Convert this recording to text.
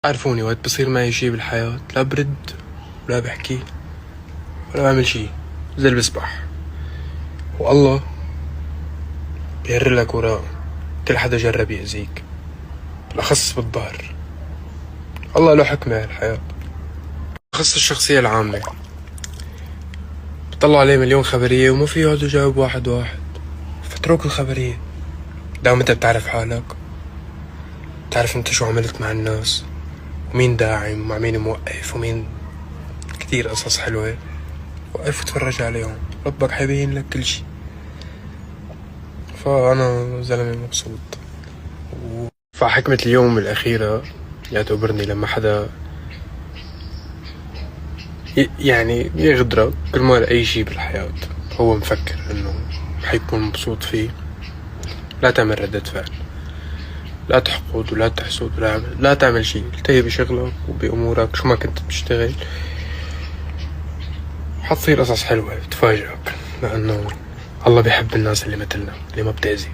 عارفوني وقت بصير معي شي بالحياة لا برد ولا بحكي ولا بعمل شي زي اللي بسبح، والله بيهرلك وراء كل حدا جرب يأذيك، بالأخص بالظهر. الله له حكمة هالحياة. بالأخص الشخصية العامة بطلع عليه مليون خبرية وما في يقعد يجاوب واحد واحد، فتروك الخبرية. دام انت بتعرف حالك، بتعرف انت شو عملت مع الناس ومين داعم ومع مين موقف ومين كتير قصص حلوة، وقف وتفرج عليهم، ربك حيبين لك كل شي. فأنا زلمة مبسوط فحكمة اليوم الأخيرة يعتبرني لما حدا يعني يغدرك كل مرة أي شي بالحياة هو مفكر إنه حيكون مبسوط فيه، لا تعمل ردة فعل، لا تحقد ولا تحسد ولا لا تعمل شي، التهي بشغلك وبأمورك شو ما كنت بتشتغل. حتصير قصص حلوة تفاجئك، لأنه الله بيحب الناس اللي مثلنا اللي ما بتأذي.